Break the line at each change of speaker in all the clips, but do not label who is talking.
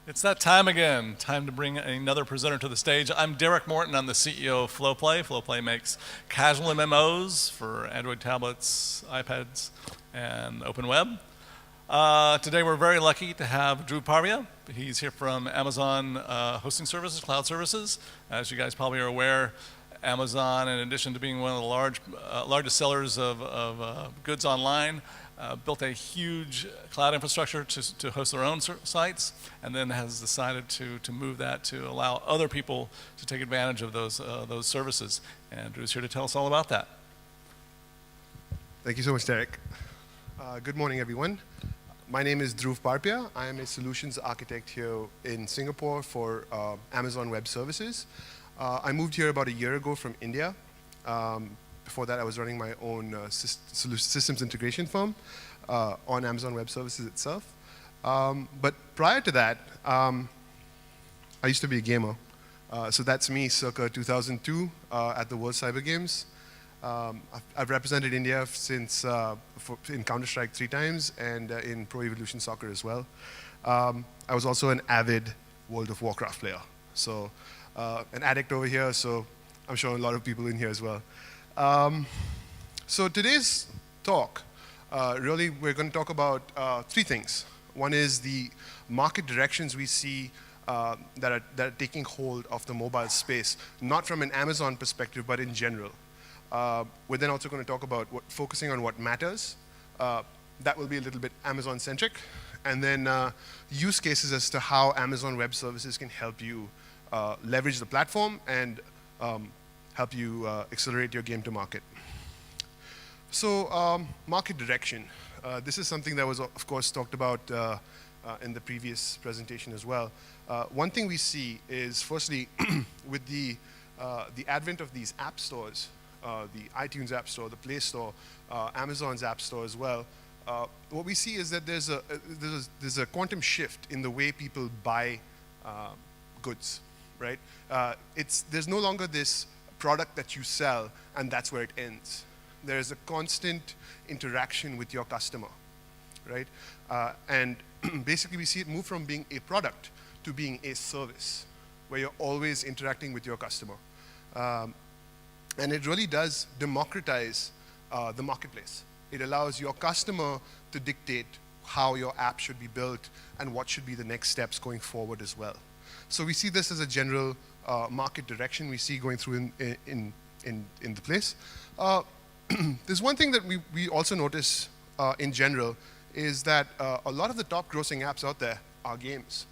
It's that time again. Time to bring another presenter to the stage. I'm Derek Morton. I'm the CEO of FlowPlay. FlowPlay makes casual MMOs for Android tablets, iPads, and open web. Today we're very lucky to have Dhruv PARPIA. He's here from Amazon Hosting Services, Cloud Services. As you guys probably are aware, Amazon, in addition to being one of the largest sellers of goods online, built a huge cloud infrastructure to host their own sites, and then has decided to move that to allow other people to take advantage of those services. And Drew's here to tell us all about that.
Thank you so much, Derek. Good morning, everyone. My name is Dhruv PARPIA. I am a solutions architect here in Singapore for Amazon Web Services. I moved here about a year ago from India. Before that, I was running my own systems integration firm on Amazon Web Services itself. But prior to that, I used to be a gamer. So that's me circa 2002 at the World Cyber Games. I've represented India since in Counter-Strike 3 times and in Pro Evolution Soccer as well. I was also an avid World of Warcraft player. So an addict over here, so I'm sure a lot of people in here as well. So today's talk, really we're going to talk about three things. One is the market directions we see that are taking hold of the mobile space, not from an Amazon perspective, but in general. We're then also going to talk about focusing on what matters. That will be a little bit Amazon-centric. And then use cases as to how Amazon Web Services can help you leverage the platform and help you accelerate your game to market. So market direction. This is something that was, of course, talked about in the previous presentation as well. One thing we see is, firstly, with the advent of these app stores, the iTunes App Store, the Play Store, Amazon's App Store as well, what we see is that there's a quantum shift in the way people buy goods, right? There's no longer this product that you sell and that's where it ends. There is a constant interaction with your customer, right? And basically we see it move from being a product to being a service where you're always interacting with your customer. And it really does democratize the marketplace. It allows your customer to dictate how your app should be built and what should be the next steps going forward as well. So we see this as a general market direction we see going through in the place. There's one thing that we also notice in general is that a lot of the top grossing apps out there are games.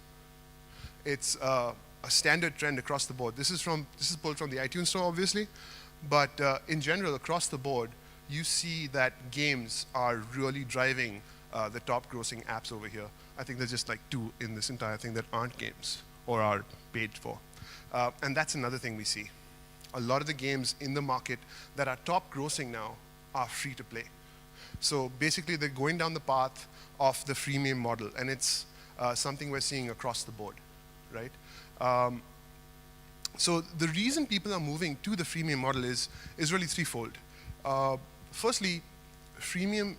It's a standard trend across the board. This is pulled from the iTunes Store, obviously, but in general, across the board, you see that games are really driving the top grossing apps over here. I think there's just like 2 in this entire thing that aren't games or are paid for. And that's another thing we see. A lot of the games in the market that are top grossing now are free to play. So basically they're going down the path of the freemium model, and it's something we're seeing across the board, right? So the reason people are moving to the freemium model is really threefold. Firstly, freemium,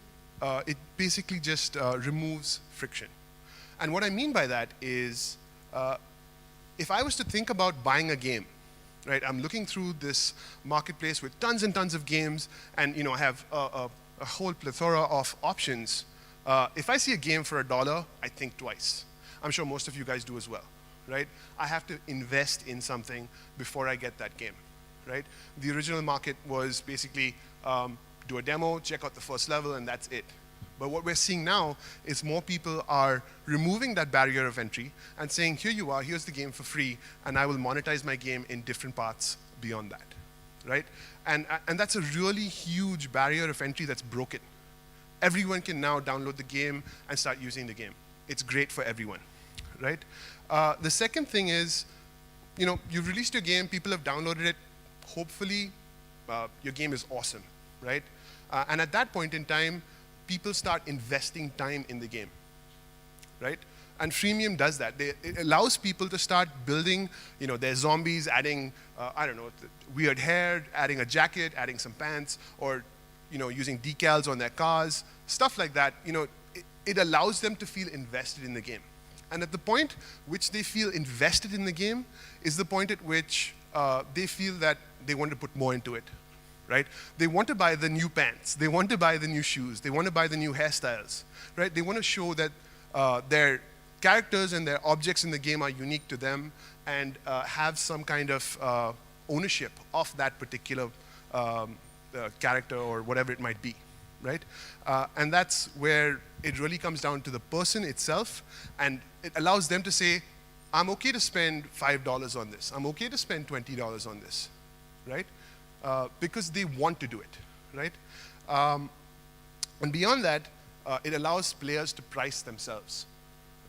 it basically just removes friction. And what I mean by that is, if I was to think about buying a game, right? I'm looking through this marketplace with tons and tons of games, and I have a whole plethora of options. If I see a game for $1, I think twice. I'm sure most of you guys do as well, right? I have to invest in something before I get that game, right? The original market was basically do a demo, check out the first level, and that's it. But what we're seeing now is more people are removing that barrier of entry and saying, here you are, here's the game for free, and I will monetize my game in different parts beyond that, right? And that's a really huge barrier of entry that's broken. Everyone can now download the game and start using the game. It's great for everyone, right? The second thing is, you've released your game, people have downloaded it, hopefully your game is awesome, right? And at that point in time, people start investing time in the game, right? And freemium does that. It allows people to start building, their zombies, adding, weird hair, adding a jacket, adding some pants, or, using decals on their cars, stuff like that. It allows them to feel invested in the game. And at the point which they feel invested in the game is the point at which they feel that they want to put more into it, right? They want to buy the new pants. They want to buy the new shoes. They want to buy the new hairstyles, right? They want to show that their characters and their objects in the game are unique to them and have some kind of ownership of that particular character or whatever it might be, right? And that's where it really comes down to the person itself, and it allows them to say, I'm okay to spend $5 on this. I'm okay to spend $20 on this, right? Because they want to do it, right? And beyond that, it allows players to price themselves.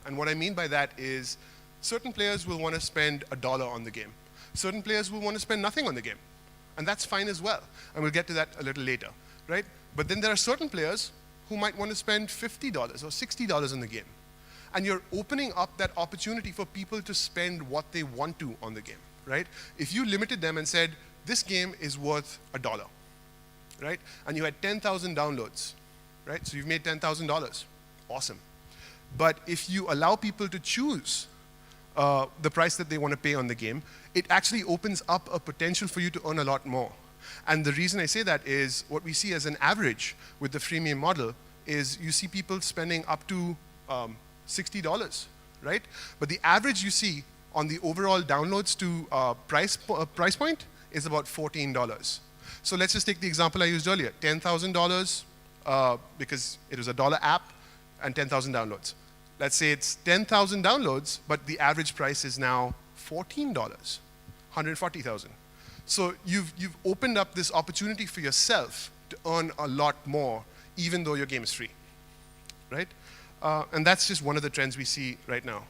And what I mean by that is certain players will want to spend $1 on the game. Certain players will want to spend nothing on the game. And that's fine as well. And we'll get to that a little later, right? But then there are certain players who might want to spend $50 or $60 on the game. And you're opening up that opportunity for people to spend what they want to on the game, right? If you limited them and said, this game is worth $1, right? And you had 10,000 downloads, right? So you've made $10,000. Awesome. But if you allow people to choose the price that they want to pay on the game, it actually opens up a potential for you to earn a lot more. And the reason I say that is what we see as an average with the freemium model is you see people spending up to $60, right? But the average you see on the overall downloads to price point is about $14. So let's just take the example I used earlier, $10,000 because it was a $1 app and 10,000 downloads. Let's say it's 10,000 downloads, but the average price is now $14, 140,000. So you've opened up this opportunity for yourself to earn a lot more, even though your game is free, right? And that's just one of the trends we see right now.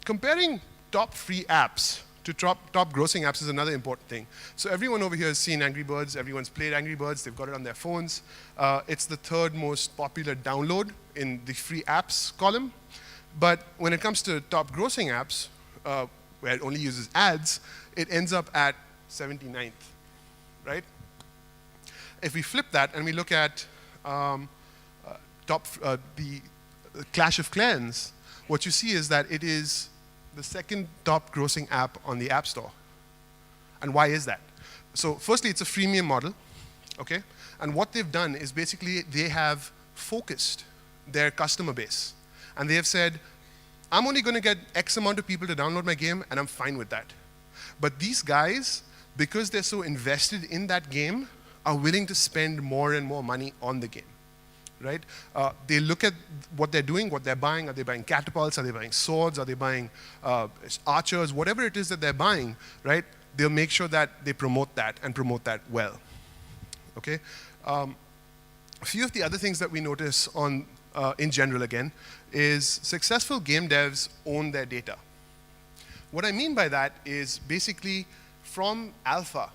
Comparing top free apps to top grossing apps is another important thing. So everyone over here has seen Angry Birds. Everyone's played Angry Birds. They've got it on their phones. It's the third most popular download in the free apps column. But when it comes to top grossing apps, where it only uses ads, it ends up at 79th, right? If we flip that and we look at the Clash of Clans, what you see is that it is the second top grossing app on the App Store. And why is that? So firstly, it's a freemium model, okay? And what they've done is basically they have focused their customer base. And they have said, I'm only going to get X amount of people to download my game, and I'm fine with that. But these guys, because they're so invested in that game, are willing to spend more and more money on the game, right? They look at what they're doing, what they're buying. Are they buying catapults? Are they buying swords? Are they buying archers? Whatever it is that they're buying, right? They'll make sure that they promote that and promote that well, okay? A few of the other things that we notice on, in general again, is successful game devs own their data. What I mean by that is basically from alpha,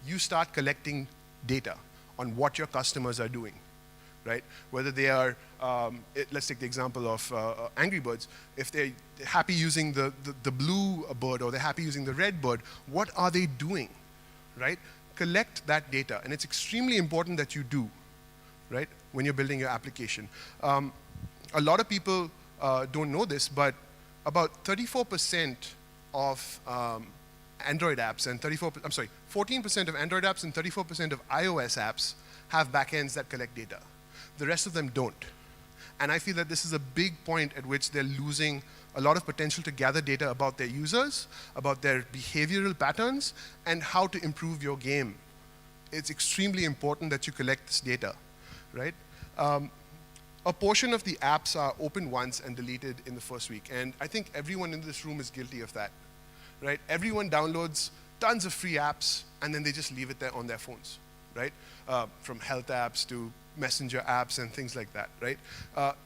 you start collecting data on what your customers are doing, right? Whether they are, let's take the example of Angry Birds. If they're happy using the blue bird or they're happy using the red bird, what are they doing, right? Collect that data, and it's extremely important that you do, right, when you're building your application. A lot of people don't know this, but about 34% of Android apps and 14% of Android apps and 34% of iOS apps have backends that collect data. The rest of them don't. And I feel that this is a big point at which they're losing a lot of potential to gather data about their users, about their behavioral patterns, and how to improve your game. It's extremely important that you collect this data, right? A portion of the apps are opened once and deleted in the first week. And I think everyone in this room is guilty of that, right? Everyone downloads tons of free apps, and then they just leave it there on their phones, right? From health apps to messenger apps and things like that, right?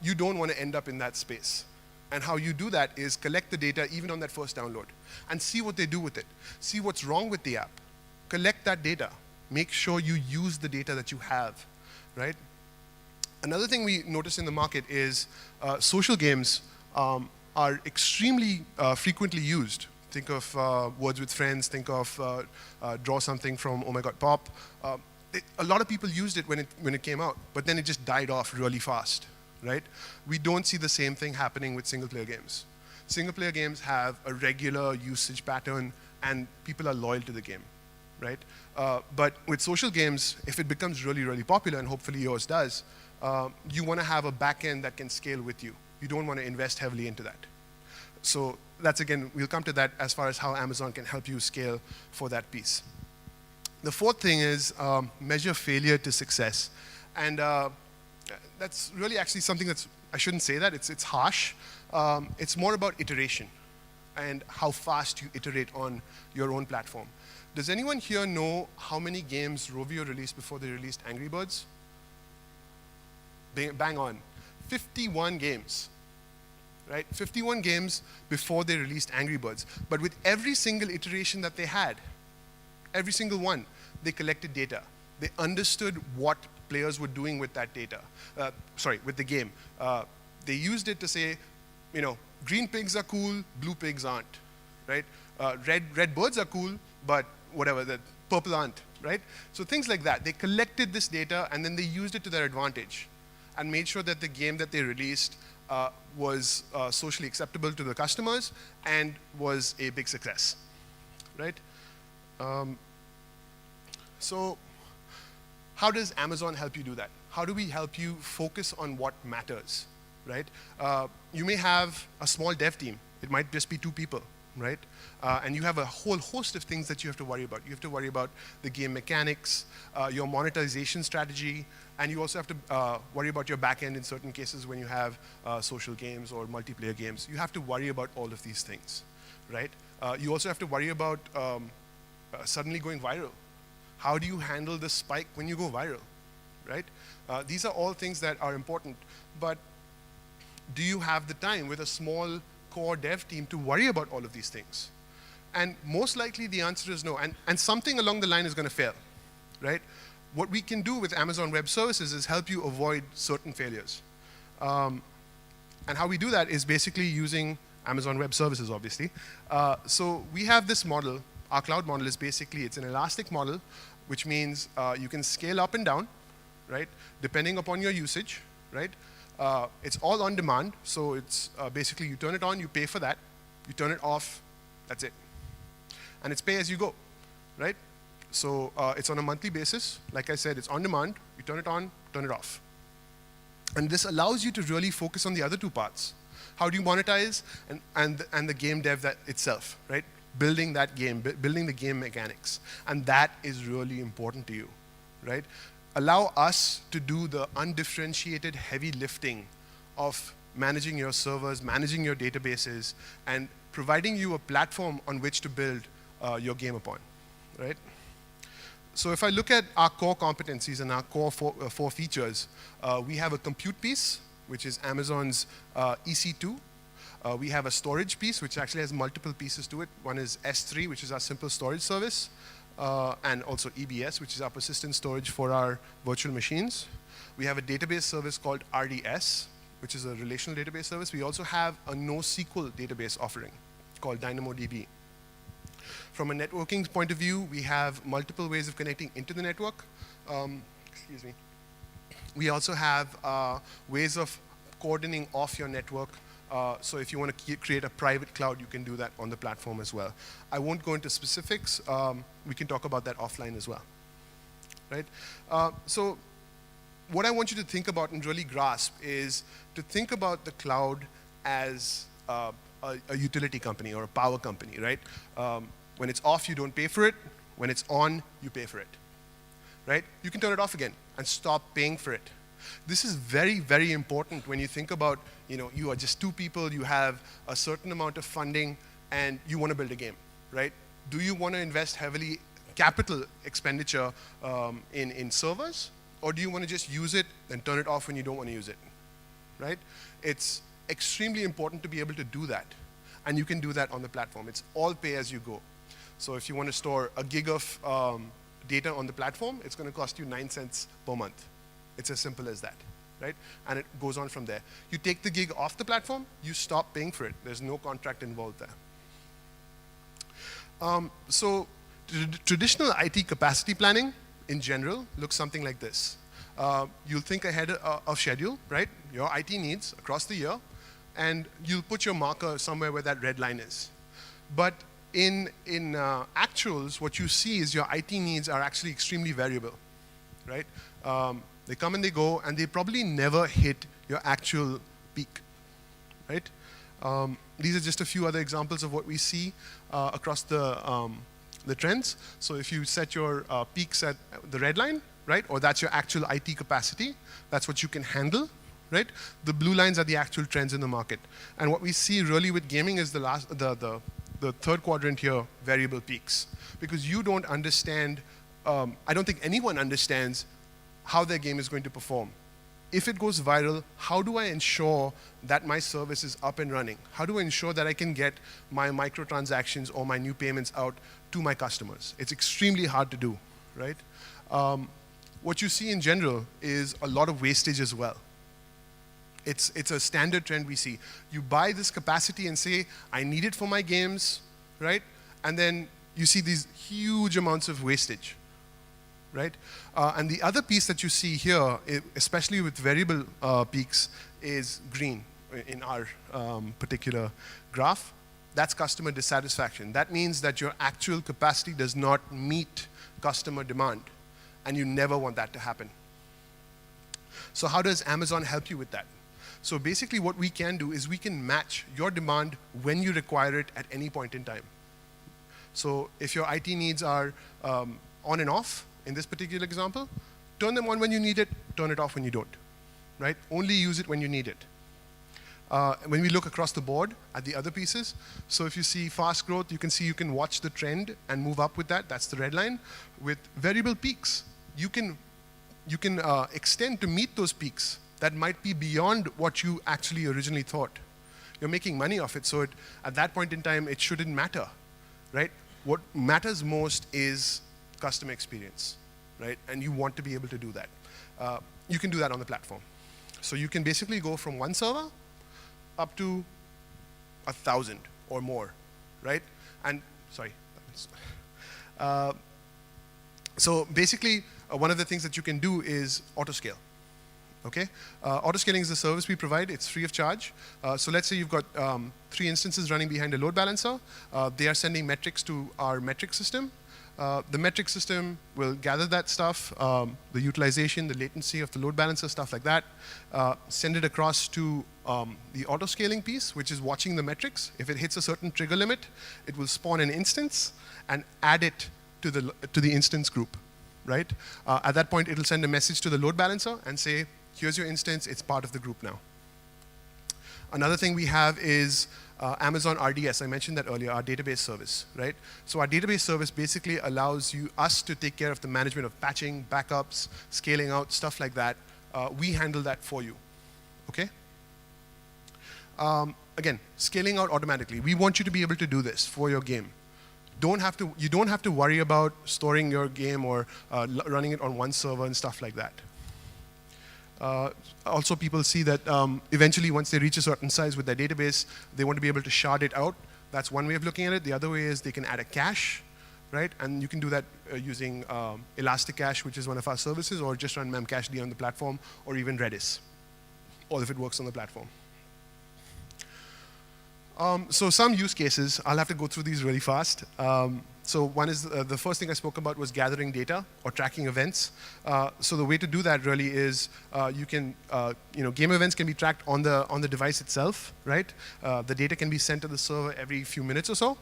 You don't want to end up in that space. And how you do that is collect the data even on that first download and see what they do with it. See what's wrong with the app. Collect that data. Make sure you use the data that you have, right? Another thing we notice in the market is social games are extremely frequently used. Think of Words with Friends, think of Draw Something from Oh My God Pop. A lot of people used it when it came out, but then it just died off really fast, right? We don't see the same thing happening with single-player games. Single-player games have a regular usage pattern, and people are loyal to the game, right? But with social games, if it becomes really, really popular, and hopefully yours does, you want to have a backend that can scale with you. You don't want to invest heavily into that. So that's, again, we'll come to that as far as how Amazon can help you scale for that piece. The fourth thing is measure failure to success. And that's really actually something that's, I shouldn't say that, it's harsh. It's more about iteration and how fast you iterate on your own platform. Does anyone here know how many games Rovio released before they released Angry Birds? Bang on. 51 games, right? 51 games before they released Angry Birds. But with every single iteration that they had, every single one, they collected data. They understood what players were doing with that data. With the game. They used it to say, you know, green pigs are cool, blue pigs aren't, right? Red birds are cool, but whatever, the purple aren't, right? So things like that. They collected this data and then they used it to their advantage and made sure that the game that they released was socially acceptable to the customers and was a big success, right? So how does Amazon help you do that? How do we help you focus on what matters, right? You may have a small dev team. It might just be 2 people, right? And you have a whole host of things that you have to worry about. You have to worry about the game mechanics, your monetization strategy, and you also have to worry about your backend in certain cases when you have social games or multiplayer games. You have to worry about all of these things, right? You also have to worry about suddenly going viral. How do you handle the spike when you go viral, right? These are all things that are important, but do you have the time with a small core dev team to worry about all of these things? And most likely the answer is no, and something along the line is going to fail, right? What we can do with Amazon Web Services is help you avoid certain failures. And how we do that is basically using Amazon Web Services, obviously. So we have this model. Our cloud model is basically, it's an elastic model, which means you can scale up and down, right, depending upon your usage, right? It's all on demand, so it's basically you turn it on, you pay for that. You turn it off, that's it. And it's pay as you go, right? So it's on a monthly basis. Like I said, it's on demand. You turn it on, turn it off. And this allows you to really focus on the other 2 parts. How do you monetize and the game dev that itself, right? Building that game, building the game mechanics. And that is really important to you, right? Allow us to do the undifferentiated heavy lifting of managing your servers, managing your databases, and providing you a platform on which to build your game upon, right? So if I look at our core competencies and our core 4 features, we have a compute piece, which is Amazon's EC2. We have a storage piece, which actually has multiple pieces to it. One is S3, which is our simple storage service, and also EBS, which is our persistent storage for our virtual machines. We have a database service called RDS, which is a relational database service. We also have a NoSQL database offering called DynamoDB. From a networking point of view, we have multiple ways of connecting into the network. Excuse me. We also have ways of coordinating off your network. So if you want to create a private cloud, you can do that on the platform as well. I won't go into specifics. We can talk about that offline as well, right? So what I want you to think about and really grasp is to think about the cloud as a utility company or a power company, right? When it's off, you don't pay for it. When it's on, you pay for it, right? You can turn it off again and stop paying for it. This is very, very important when you think about, you know, you are just 2 people, you have a certain amount of funding, and you want to build a game, right? Do you want to invest heavily capital expenditure in servers, or do you want to just use it and turn it off when you don't want to use it, right? It's extremely important to be able to do that, and you can do that on the platform. It's all pay as you go. So if you want to store a gig of data on the platform, it's going to cost you 9 cents per month. It's as simple as that, right? And it goes on from there. You take the gig off the platform, you stop paying for it. There's no contract involved there. So traditional IT capacity planning, in general, looks something like this. you'll think ahead of schedule, right? Your IT needs across the year, and you'll put your marker somewhere where that red line is. But in actuals, what you see is your IT needs are actually extremely variable, right? They come and they go, and they probably never hit your actual peak, right? These are just a few other examples of what we see across the trends. So if you set your peaks at the red line, right, or that's your actual IT capacity, that's what you can handle, right? The blue lines are the actual trends in the market. And what we see really with gaming is the third quadrant here, variable peaks. Because you don't understand, I don't think anyone understands how their game is going to perform. If it goes viral, how do I ensure that my service is up and running? How do I ensure that I can get my microtransactions or my new payments out to my customers? It's extremely hard to do, right? What you see in general is a lot of wastage as well. It's a standard trend we see. You buy this capacity and say, I need it for my games, right? And then you see these huge amounts of wastage, right? And the other piece that you see here, especially with variable peaks, is green in our particular graph. That's customer dissatisfaction. That means that your actual capacity does not meet customer demand, and you never want that to happen. So how does Amazon help you with that? So basically what we can do is we can match your demand when you require it at any point in time. So if your IT needs are on and off, in this particular example, turn them on when you need it, turn it off when you don't, right? Only use it when you need it. When we look across the board at the other pieces, so if you see fast growth, you can see you can watch the trend and move up with that. That's the red line. With variable peaks, you can extend to meet those peaks that might be beyond what you actually originally thought. You're making money off it, so at that point in time, it shouldn't matter, right? What matters most is customer experience, right? And you want to be able to do that. You can do that on the platform. So you can basically go from one server up to 1,000 or more, right? And, sorry. So basically, one of the things that you can do is auto-scale. Okay, auto-scaling is the service we provide. It's free of charge. So let's say you've got 3 instances running behind a load balancer. They are sending metrics to our metric system. The metric system will gather that stuff, the utilization, the latency of the load balancer, stuff like that, send it across to the auto-scaling piece, which is watching the metrics. If it hits a certain trigger limit, it will spawn an instance and add it to the instance group, right? At that point, it'll send a message to the load balancer and say, here's your instance, it's part of the group now. Another thing we have is Amazon RDS. I mentioned that earlier, our database service, right? So our database service basically allows us to take care of the management of patching, backups, scaling out, stuff like that. We handle that for you, okay? Again, scaling out automatically. We want you to be able to do this for your game. You don't have to worry about storing your game or running it on one server and stuff like that. Also, people see that eventually, once they reach a certain size with their database, they want to be able to shard it out. That's one way of looking at it. The other way is they can add a cache, right? And you can do that using Elasticache, which is one of our services, or just run memcached on the platform, or even Redis, or if it works on the platform. So some use cases, I'll have to go through these really fast. So one is, the first thing I spoke about was gathering data or tracking events. So the way to do that really is game events can be tracked on the device itself, right? The data can be sent to the server every few minutes or so.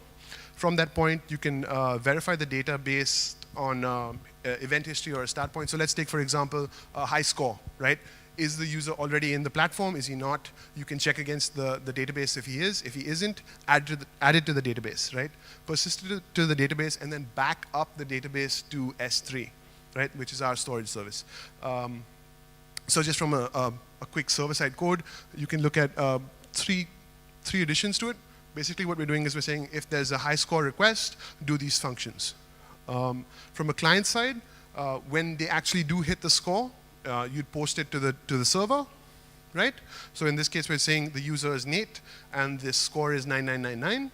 From that point, you can verify the data based on event history or a start point. So let's take, for example, a high score, right? Is the user already in the platform? Is he not? You can check against the database if he is. If he isn't, add it to the database, right? Persist it to the database and then back up the database to S3, right? Which is our storage service. So just from a quick server-side code, you can look at three additions to it. Basically what we're doing is we're saying if there's a high score request, do these functions. From a client side, when they actually do hit the score, you'd post it to the server, right? So in this case, we're saying the user is Nate, and the score is 9999.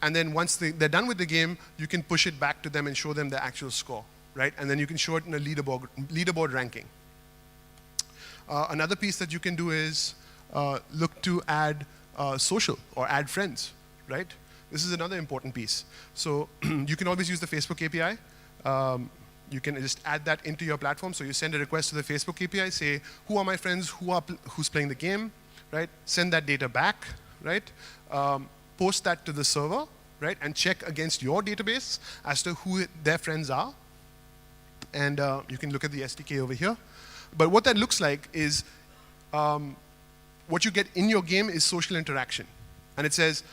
And then once they're done with the game, you can push it back to them and show them the actual score, right? And then you can show it in a leaderboard ranking. Another piece that you can do is look to add social or add friends, right? This is another important piece. So you can always use the Facebook API. You can just add that into your platform. So you send a request to the Facebook API, say, who are my friends, who's playing the game, right? Send that data back, right? Post that to the server, right? And check against your database as to who their friends are. And you can look at the SDK over here. But what that looks like is what you get in your game is social interaction. And it says,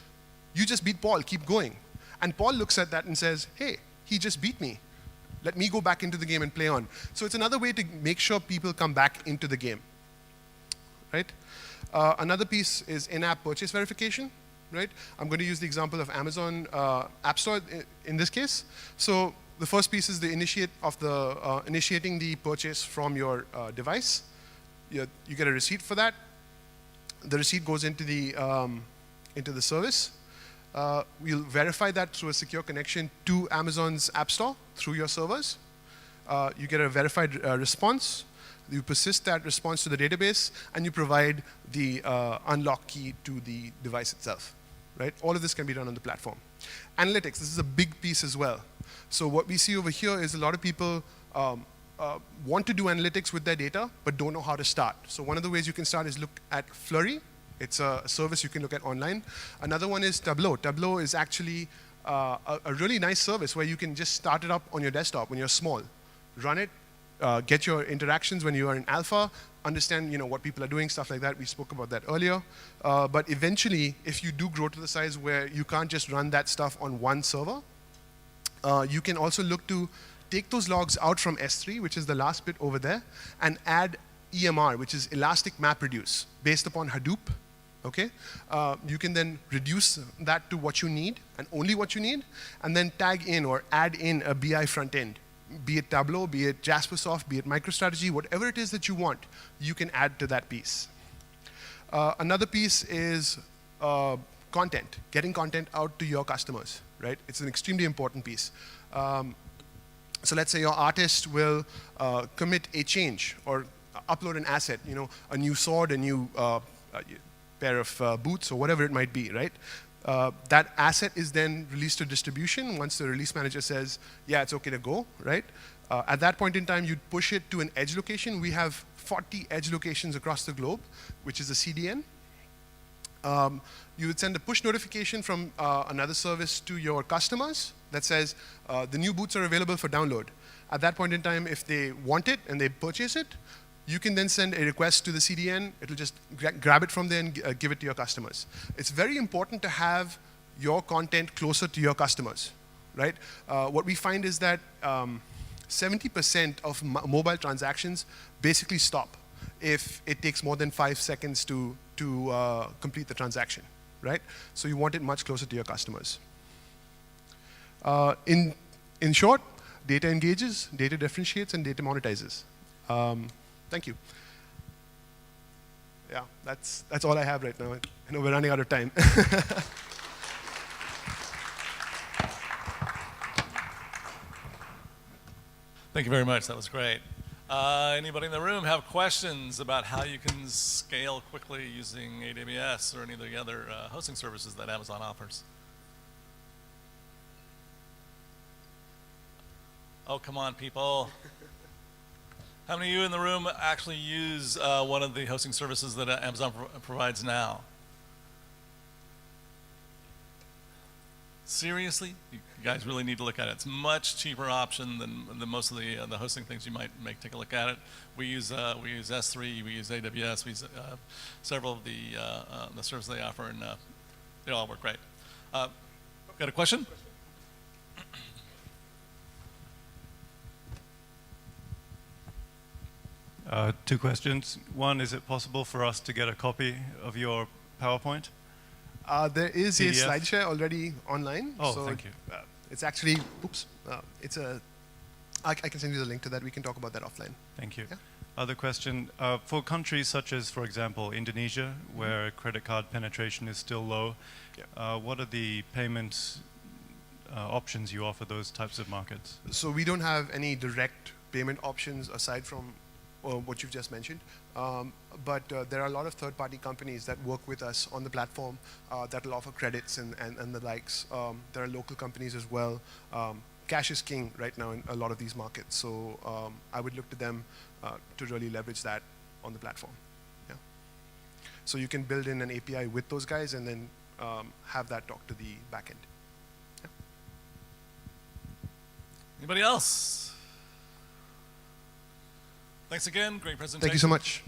you just beat Paul, keep going. And Paul looks at that and says, hey, he just beat me. Let me go back into the game and play on. So it's another way to make sure people come back into the game, right? Another piece is in-app purchase verification, right? I'm going to use the example of Amazon App Store in this case. So the first piece is the initiating the purchase from your device. You get a receipt for that. The receipt goes into the service. We'll verify that through a secure connection to Amazon's App Store through your servers. You get a verified response. You persist that response to the database, and you provide the unlock key to the device itself, right? All of this can be done on the platform. Analytics, this is a big piece as well. So what we see over here is a lot of people want to do analytics with their data, but don't know how to start. So one of the ways you can start is look at Flurry. It's a service you can look at online. Another one is Tableau. Tableau is actually a really nice service where you can just start it up on your desktop when you're small. Run it, get your interactions when you are in alpha, understand what people are doing, stuff like that. We spoke about that earlier. But eventually, if you do grow to the size where you can't just run that stuff on one server, you can also look to take those logs out from S3, which is the last bit over there, and add EMR, which is Elastic MapReduce, based upon Hadoop. Okay, you can then reduce that to what you need and only what you need, and then tag in or add in a BI front end, be it Tableau, be it Jaspersoft, be it MicroStrategy, whatever it is that you want, you can add to that piece. Another piece is content, getting content out to your customers, right? It's an extremely important piece. So let's say your artist will commit a change or upload an asset, a new sword, a new pair of boots, or whatever it might be, right? That asset is then released to distribution once the release manager says, yeah, it's okay to go, right? At that point in time, you'd push it to an edge location. We have 40 edge locations across the globe, which is a CDN. You would send a push notification from another service to your customers that says, the new boots are available for download. At that point in time, if they want it and they purchase it, you can then send a request to the CDN. It'll just grab it from there and give it to your customers. It's very important to have your content closer to your customers, right? What we find is that 70% of mobile transactions basically stop if it takes more than 5 seconds to complete the transaction, right? So you want it much closer to your customers. In short, data engages, data differentiates, and data monetizes. Thank you. Yeah, that's all I have right now. I know we're running out of time.
Thank you very much. That was great. Anybody in the room have questions about how you can scale quickly using AWS or any of the other hosting services that Amazon offers? Oh, come on, people. How many of you in the room actually use one of the hosting services that Amazon provides now? Seriously? You guys really need to look at it. It's a much cheaper option than most of the hosting things you might take a look at it. We use S3, we use AWS, we use several of the services they offer, and they all work great. Got a question?
Two questions. One, is it possible for us to get a copy of your PowerPoint?
There is
PDF?
a SlideShare already online.
Oh,
so
thank you.
It's actually, I can send you the link to that. We can talk about that offline.
Thank you.
Yeah.
Other question, for countries such as, for example, Indonesia, where credit card penetration is still low,
Yeah.
what are the payments options you offer those types of markets?
So we don't have any direct payment options aside from what you've just mentioned. But there are a lot of third-party companies that work with us on the platform that will offer credits and the likes. There are local companies as well. Cash is king right now in a lot of these markets. So I would look to them to really leverage that on the platform. Yeah. So you can build in an API with those guys and then have that talk to the backend. Yeah.
Anybody else? Thanks again. Great presentation.
Thank you so much.